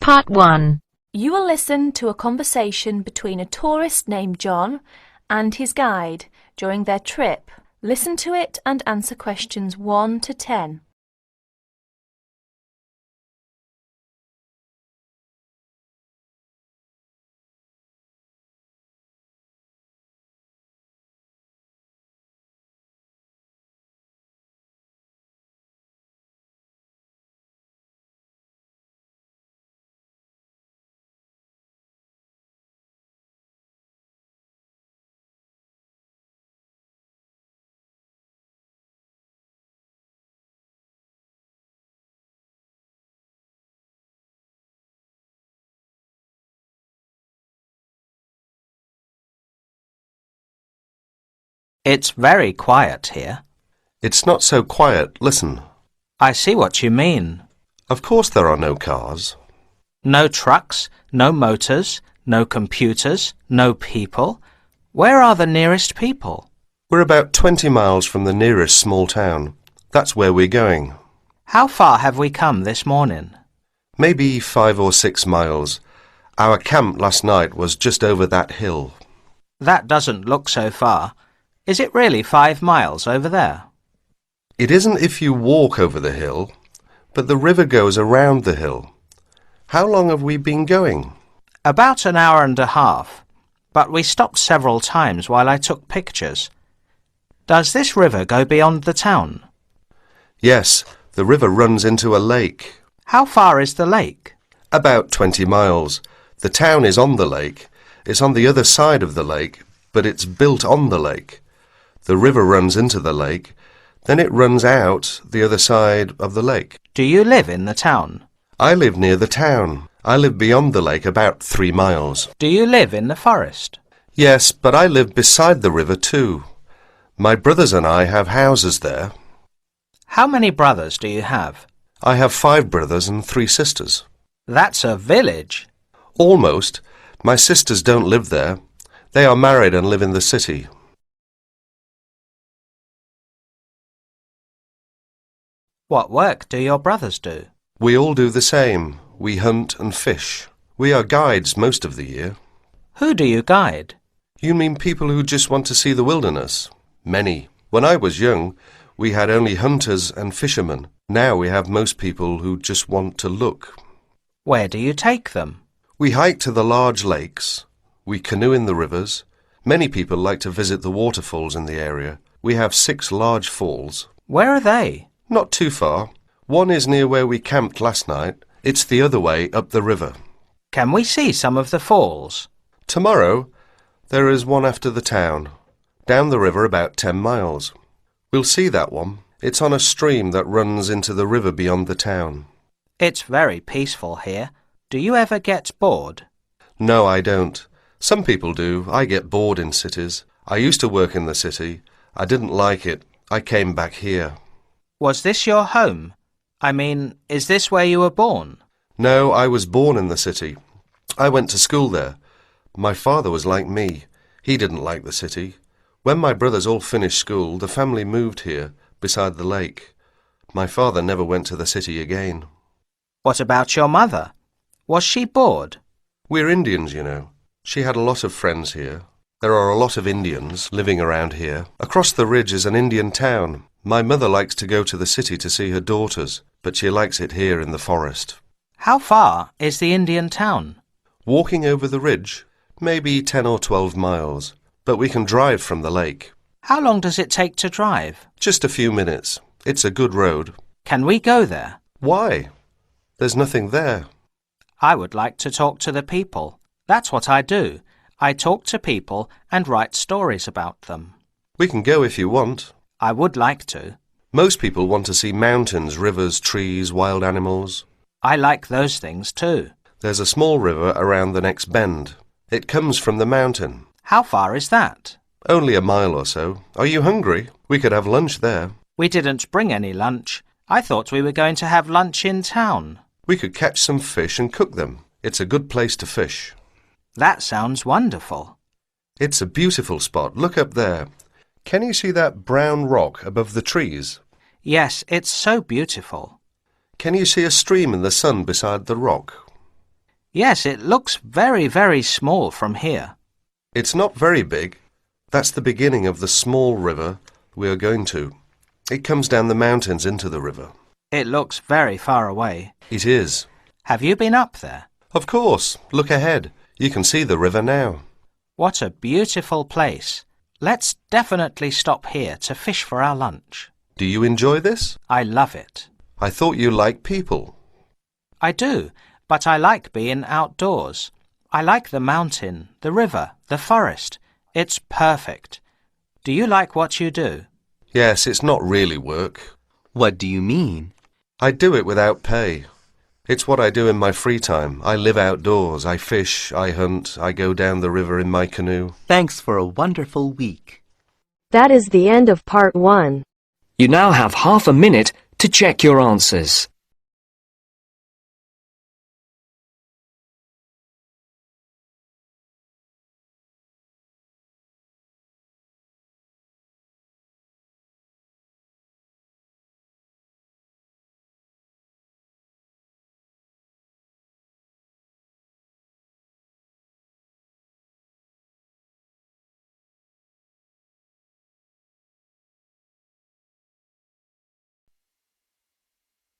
Part 1. You will listen to a conversation between a tourist named John and his guide during their trip. Listen to it and answer questions 1 to 10. It's very quiet here. It's not so quiet. Listen. I see what you mean. Of course there are no cars. No trucks, no motors, no computers, no people. Where are the nearest people? We're about 20 miles from the nearest small town. That's where we're going. How far have we come this morning? Maybe 5 or 6 miles. Our camp last night was just over that hill. That doesn't look so far. Is it really 5 miles over there? It isn't if you walk over the hill, but the river goes around the hill. How long have we been going? About an hour and a half, but we stopped several times while I took pictures. Does this river go beyond the town? Yes, the river runs into a lake. How far is the lake? About 20 miles. The town is on the lake. It's on the other side of the lake, but it's built on the lake. The river runs into the lake, then it runs out the other side of the lake. Do you live in the town? I live near the town. I live beyond the lake about 3 miles. Do you live in the forest? Yes, but I live beside the river too. My brothers and I have houses there. How many brothers do you have? I have 5 brothers and 3 sisters. That's a village. Almost. My sisters don't live there. They are married and live in the city. What work do your brothers do? We all do the same. We hunt and fish. We are guides most of the year. Who do you guide? You mean people who just want to see the wilderness? Many. When I was young, we had only hunters and fishermen. Now we have most people who just want to look. Where do you take them? We hike to the large lakes. We canoe in the rivers. Many people like to visit the waterfalls in the area. We have 6 large falls. Where are they? Not too far. One is near where we camped last night. It's the other way up the river. Can we see some of the falls? Tomorrow, there is one after the town, down the river about 10 miles. We'll see that one. It's on a stream that runs into the river beyond the town. It's very peaceful here. Do you ever get bored? No, I don't. Some people do. I get bored in cities. I used to work in the city. I didn't like it. I came back here. Was this your home? I mean, is this where you were born? No, I was born in the city. I went to school there. My father was like me. He didn't like the city. When my brothers all finished school, the family moved here, beside the lake. My father never went to the city again. What about your mother? Was she bored? We're Indians, you know. She had a lot of friends here. There are a lot of Indians living around here. Across the ridge is an Indian town. My mother likes to go to the city to see her daughters, but she likes it here in the forest. How far is the Indian town? Walking over the ridge, maybe 10 or 12 miles, but we can drive from the lake. How long does it take to drive? Just a few minutes. It's a good road. Can we go there? Why? There's nothing there. I would like to talk to the people. That's what I do. I talk to people and write stories about them. We can go if you want. I would like to. Most people want to see mountains, rivers, trees, wild animals. I like those things too. There's a small river around the next bend. It comes from the mountain. How far is that? Only a mile or so. Are you hungry? We could have lunch there. We didn't bring any lunch. I thought we were going to have lunch in town. We could catch some fish and cook them. It's a good place to fish. That sounds wonderful. It's a beautiful spot. Look up there. Can you see that brown rock above the trees? Yes, it's so beautiful. Can you see a stream in the sun beside the rock? Yes, it looks very, very small from here. It's not very big. That's the beginning of the small river we are going to. It comes down the mountains into the river. It looks very far away. It is. Have you been up there? Of course. Look ahead. You can see the river now. What a beautiful place. Let's definitely stop here to fish for our lunch. Do you enjoy this? I love it. I thought you liked people. I do, but I like being outdoors. I like the mountain, the river, the forest. It's perfect. Do you like what you do? Yes, it's not really work. What do you mean? I do it without pay. It's what I do in my free time. I live outdoors. I fish, I hunt, I go down the river in my canoe. Thanks for a wonderful week. That is the end of part 1. You now have half a minute to check your answers.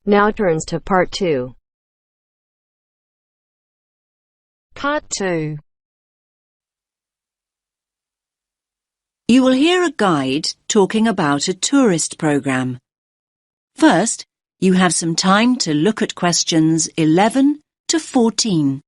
Now turns to part 2. Part 2. You will hear a guide talking about a tourist program. First, you have some time to look at questions 11 to 14.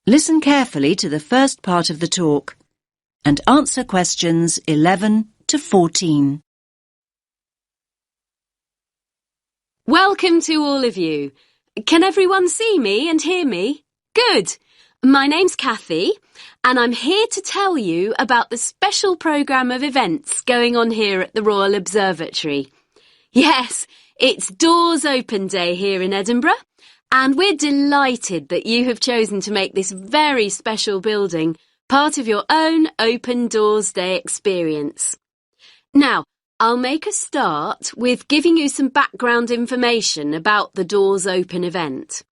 Listen carefully to the first part of the talk and answer questions 11 to 14. Welcome to all of you. Can everyone see me and hear me? Good. My name's Kathy, and I'm here to tell you about the special programme of events going on here at the Royal Observatory. Yes, it's Doors Open Day here in Edinburgh, and we're delighted that you have chosen to make this very special building part of your own Open Doors Day experience. Now, I'll make a start with giving you some background information about the Doors Open event.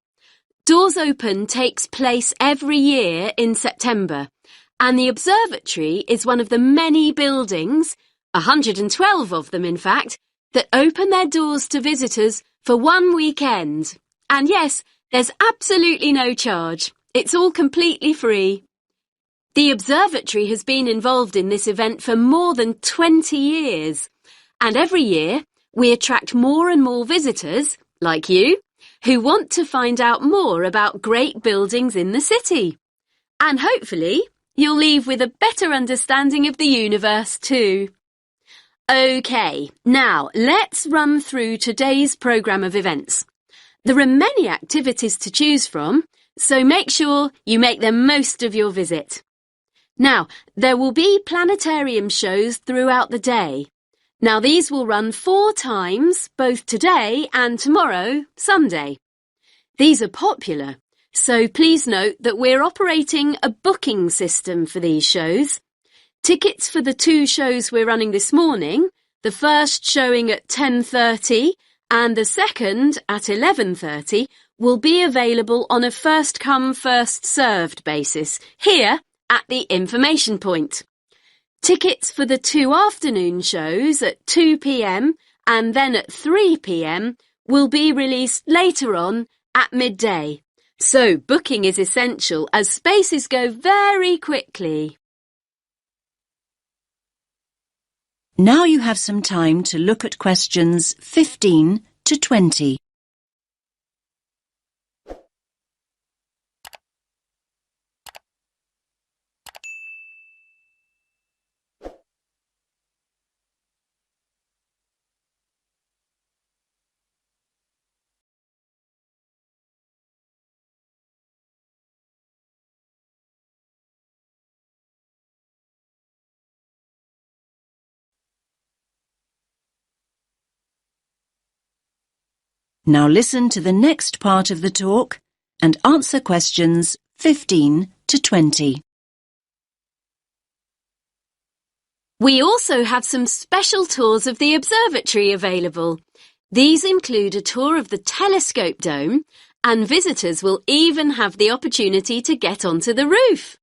Doors Open takes place every year in September, and the observatory is one of the many buildings, 112 of them in fact, that open their doors to visitors for one weekend. And yes, there's absolutely no charge. It's all completely free. The observatory has been involved in this event for more than 20 years. And every year, we attract more and more visitors, like you, who want to find out more about great buildings in the city. And hopefully, you'll leave with a better understanding of the universe too. OK, now let's run through today's programme of events. There are many activities to choose from, so make sure you make the most of your visit. Now, there will be planetarium shows throughout the day. Now, these will run 4 times, both today and tomorrow, Sunday. These are popular, so please note that we're operating a booking system for these shows. Tickets for the 2 shows we're running this morning, the first showing at 10:30 and the second at 11:30, will be available on a first-come, first-served basis here at the information point. Tickets for the 2 afternoon shows at 2 p.m. and then at 3 p.m. will be released later on at midday. So booking is essential as spaces go very quickly. Now you have some time to look at questions 15 to 20. Now listen to the next part of the talk and answer questions 15 to 20. We also have some special tours of the observatory available. These include a tour of the telescope dome, and visitors will even have the opportunity to get onto the roof.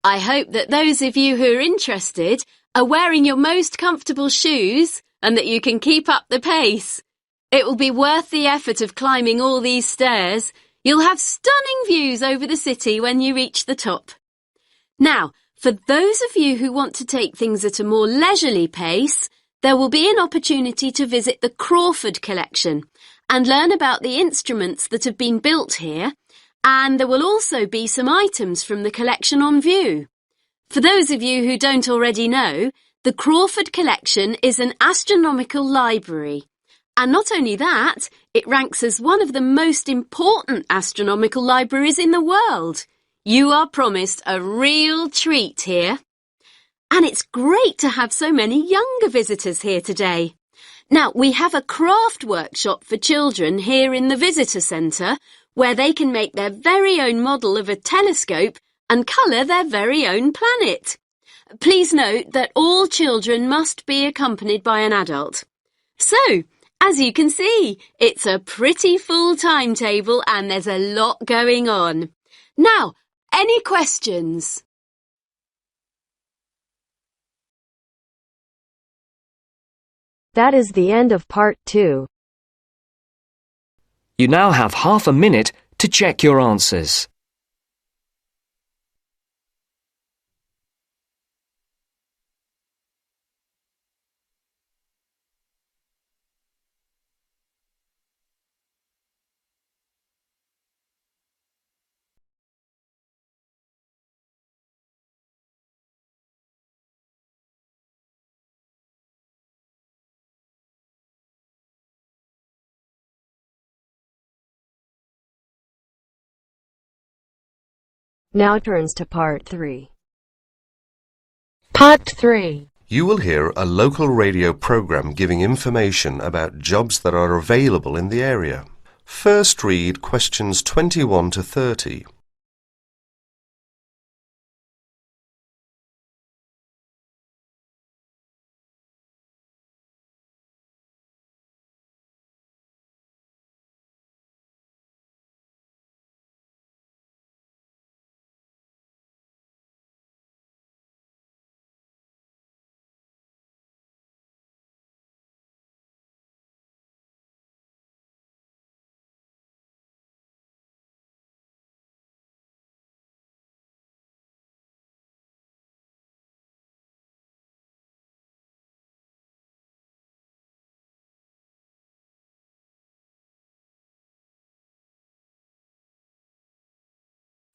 I hope that those of you who are interested are wearing your most comfortable shoes and that you can keep up the pace. It will be worth the effort of climbing all these stairs. You'll have stunning views over the city when you reach the top. Now, for those of you who want to take things at a more leisurely pace, there will be an opportunity to visit the Crawford collection and learn about the instruments that have been built here, and there will also be some items from the collection on view. For those of you who don't already know, the Crawford collection is an astronomical library. And not only that, it ranks as one of the most important astronomical libraries in the world. You are promised a real treat here. And it's great to have so many younger visitors here today. Now, we have a craft workshop for children here in the visitor centre where they can make their very own model of a telescope and colour their very own planet. Please note that all children must be accompanied by an adult. So, as you can see, it's a pretty full timetable and there's a lot going on. Now, any questions? That is the end of part 2. You now have half a minute to check your answers. Now turns to part 3. Part 3. You will hear a local radio program giving information about jobs that are available in the area. First read questions 21 to 30.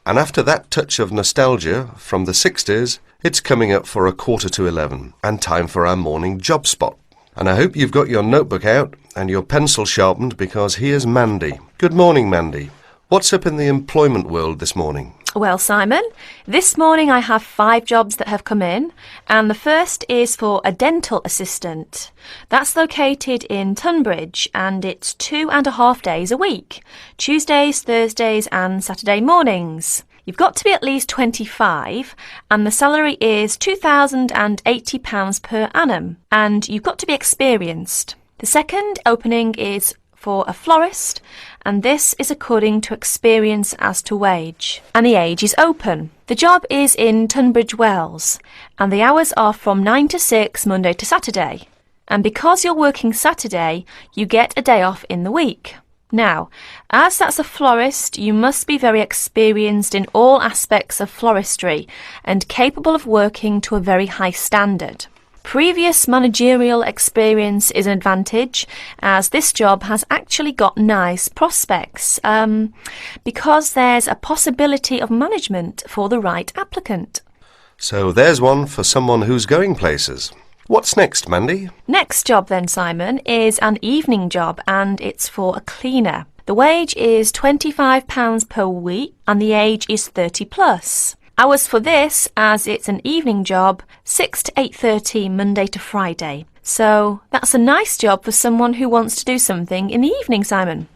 And after that touch of nostalgia from the 60s, it's coming up for 11:15 and time for our morning job spot. And I hope you've got your notebook out and your pencil sharpened because here's Mandy. Good morning, Mandy. What's up in the employment world this morning? Well, Simon, this morning I have 5 jobs that have come in, and the first is for a dental assistant. That's located in Tunbridge, and it's 2.5 days a week, Tuesdays, Thursdays and Saturday mornings. You've got to be at least 25, and the salary is £2,080 per annum, and you've got to be experienced. The second opening is for a florist, and this is according to experience as to wage, and the age is open. The job is in Tunbridge Wells, and the hours are from 9 to 6 Monday to Saturday. And because you're working Saturday, you get a day off in the week. Now, as that's a florist, you must be very experienced in all aspects of floristry and capable of working to a very high standard. Previous managerial experience is an advantage, as this job has actually got nice prospects, because there's a possibility of management for the right applicant. So there's one for someone who's going places. What's next, Mandy? Next job then, Simon, is an evening job, and it's for a cleaner. The wage is £25 per week and the age is 30 plus. Hours for this, as it's an evening job, 6 to 8:30 Monday to Friday. So that's a nice job for someone who wants to do something in the evening, Simon.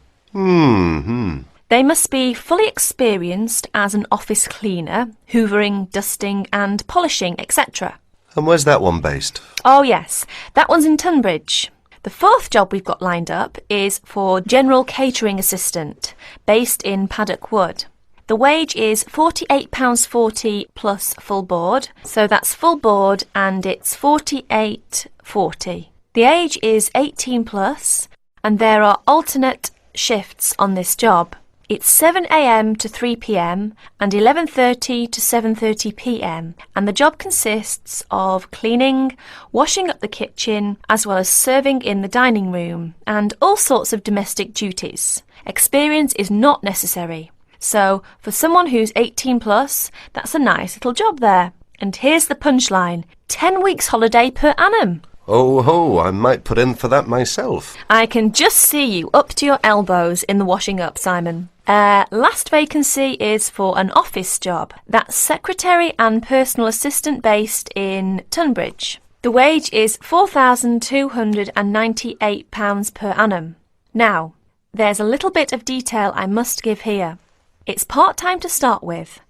They must be fully experienced as an office cleaner, hoovering, dusting and polishing, etc. And where's that one based? Oh yes, that one's in Tunbridge. The fourth job we've got lined up is for general catering assistant, based in Paddock Wood. The wage is £48.40 plus full board, so that's full board and it's £48.40. The age is 18 plus and there are alternate shifts on this job. It's 7 a.m. to 3 p.m. and 11:30 to 7:30 p.m. and the job consists of cleaning, washing up the kitchen, as well as serving in the dining room and all sorts of domestic duties. Experience is not necessary. So, for someone who's 18 plus, that's a nice little job there. And here's the punchline: 10 weeks holiday per annum. Oh ho, I might put in for that myself. I can just see you up to your elbows in the washing up, Simon. Last vacancy is for an office job. That's secretary and personal assistant based in Tunbridge. The wage is £4,298 per annum. Now, there's a little bit of detail I must give here. It's part-time to start with,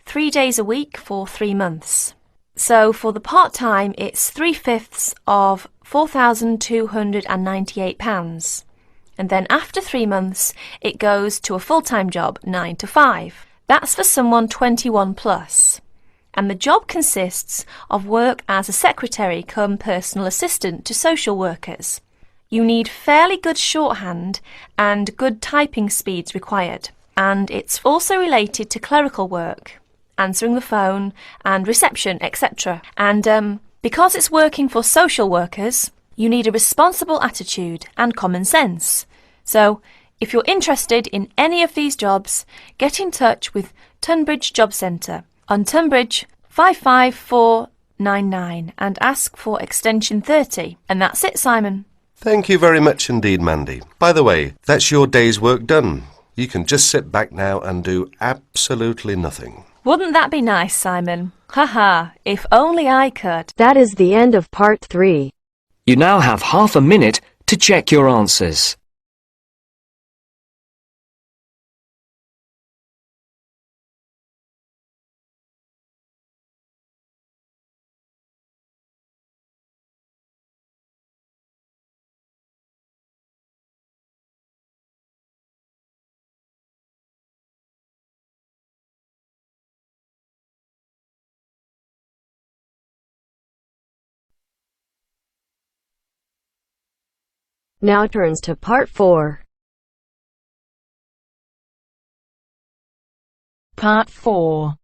3 days a week for 3 months. So for the part-time, it's 3/5 of £4,298. And then after 3 months, it goes to a full-time job, 9 to 5. That's for someone 21 plus. And the job consists of work as a secretary cum personal assistant to social workers. You need fairly good shorthand and good typing speeds required. And it's also related to clerical work, answering the phone and reception, etc. And because it's working for social workers, you need a responsible attitude and common sense. So, if you're interested in any of these jobs, get in touch with Tunbridge Job Centre on Tunbridge 55499 and ask for extension 30. And that's it, Simon. Thank you very much indeed, Mandy. By the way, that's your day's work done. You can just sit back now and do absolutely nothing. Wouldn't that be nice, Simon? Haha, if only I could. That is the end of part 3. You now have half a minute to check your answers. Now turns to part 4. Part 4.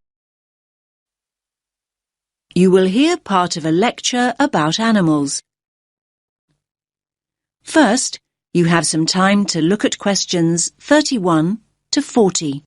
You will hear part of a lecture about animals. First, you have some time to look at questions 31 to 40.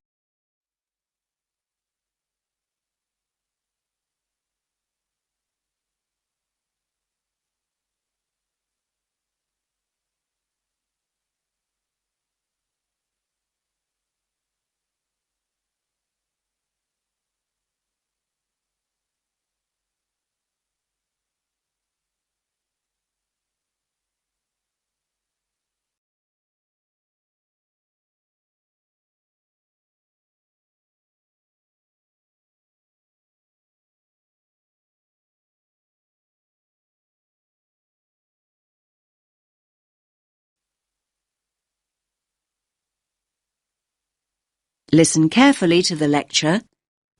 Listen carefully to the lecture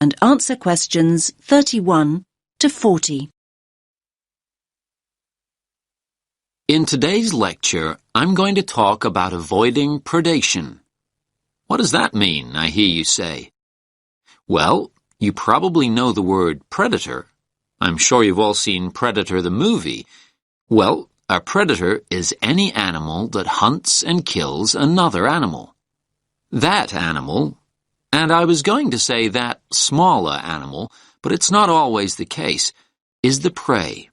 and answer questions 31 to 40. In today's lecture, I'm going to talk about avoiding predation. What does that mean, I hear you say? Well, you probably know the word predator. I'm sure you've all seen Predator the movie. Well, a predator is any animal that hunts and kills another animal. That animal, and I was going to say that smaller animal, but it's not always the case, is the prey.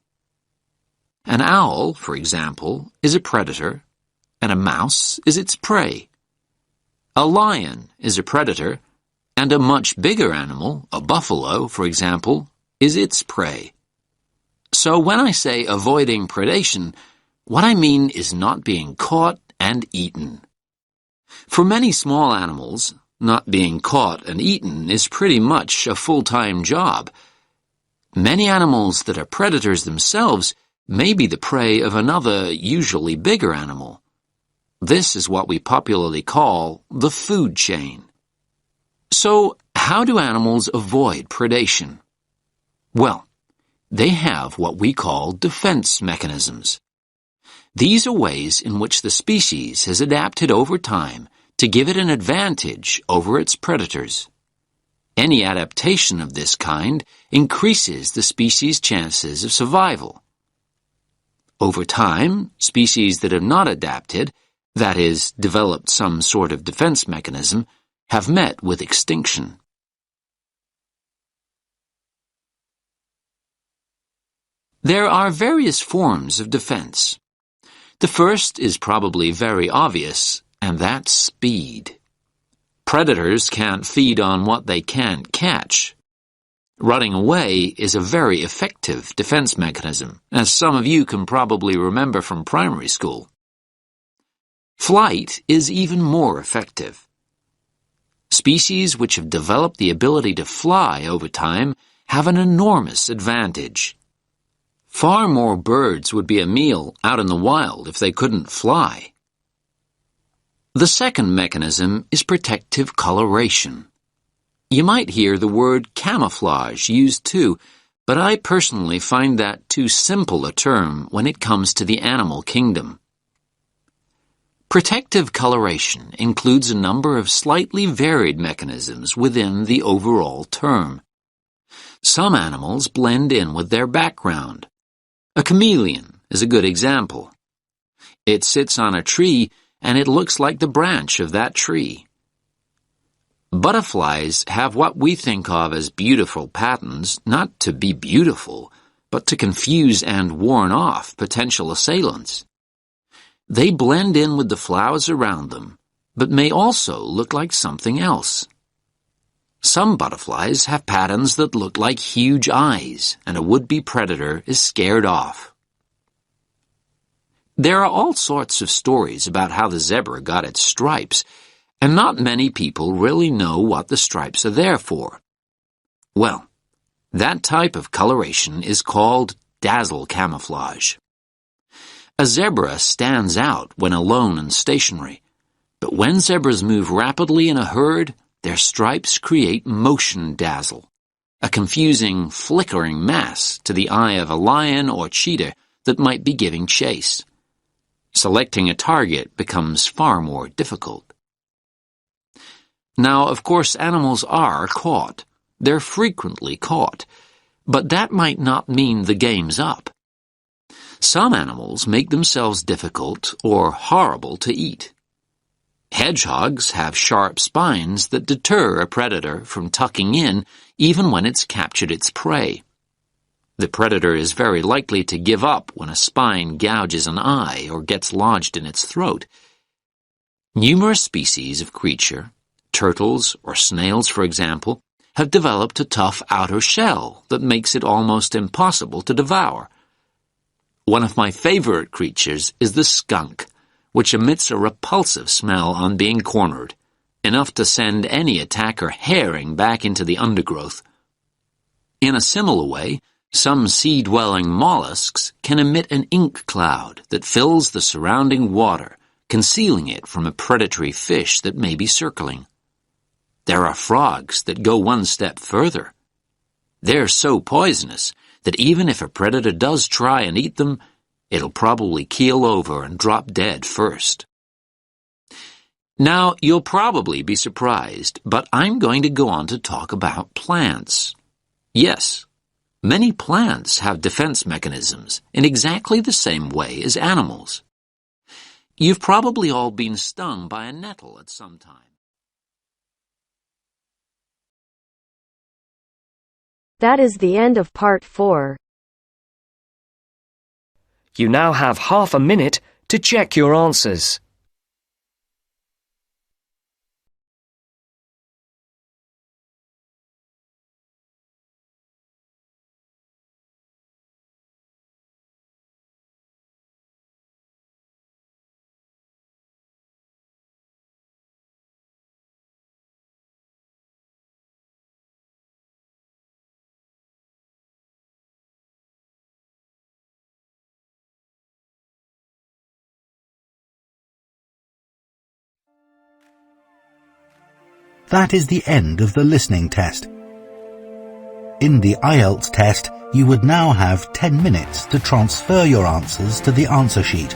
An owl, for example, is a predator, and a mouse is its prey. A lion is a predator, and a much bigger animal, a buffalo, for example, is its prey. So when I say avoiding predation, What I mean is not being caught and eaten. For many small animals, not being caught and eaten is pretty much a full-time job. Many animals that are predators themselves may be the prey of another, usually bigger animal. This is what we popularly call the food chain. So, how do animals avoid predation? Well, they have what we call defense mechanisms. These are ways in which the species has adapted over time to give it an advantage over its predators. Any adaptation of this kind increases the species' chances of survival. Over time, species that have not adapted, that is, developed some sort of defense mechanism, have met with extinction. There are various forms of defense. The first is probably very obvious, and that's speed. Predators can't feed on what they can't catch. Running away is a very effective defense mechanism, as some of you can probably remember from primary school. Flight is even more effective. Species which have developed the ability to fly over time have an enormous advantage. Far more birds would be a meal out in the wild if they couldn't fly. The second mechanism is protective coloration. You might hear the word camouflage used too, but I personally find that too simple a term when it comes to the animal kingdom. Protective coloration includes a number of slightly varied mechanisms within the overall term. Some animals blend in with their background. A chameleon is a good example. It sits on a tree and it looks like the branch of that tree. Butterflies have what we think of as beautiful patterns, not to be beautiful, but to confuse and warn off potential assailants. They blend in with the flowers around them, but may also look like something else. Some butterflies have patterns that look like huge eyes, and a would-be predator is scared off. There are all sorts of stories about how the zebra got its stripes, and not many people really know what the stripes are there for. Well, that type of coloration is called dazzle camouflage. A zebra stands out when alone and stationary, but when zebras move rapidly in a herd, their stripes create motion dazzle, a confusing, flickering mass to the eye of a lion or cheetah that might be giving chase. Selecting a target becomes far more difficult. Now, of course, animals are caught. They're frequently caught, but that might not mean the game's up. Some animals make themselves difficult or horrible to eat. Hedgehogs have sharp spines that deter a predator from tucking in even when it's captured its prey. The predator is very likely to give up when a spine gouges an eye or gets lodged in its throat. Numerous species of creature, turtles or snails for example, have developed a tough outer shell that makes it almost impossible to devour. One of my favorite creatures is the skunk, which emits a repulsive smell on being cornered, enough to send any attacker herring back into the undergrowth. In a similar way, some sea-dwelling mollusks can emit an ink cloud that fills the surrounding water, concealing it from a predatory fish that may be circling. There are frogs that go one step further. They're so poisonous that even if a predator does try and eat them, it'll probably keel over and drop dead first. Now, you'll probably be surprised, but I'm going to go on to talk about plants. Yes, many plants have defense mechanisms in exactly the same way as animals. You've probably all been stung by a nettle at some time. That is the end of part 4. You now have half a minute to check your answers. That is the end of the listening test. In the IELTS test, you would now have 10 minutes to transfer your answers to the answer sheet.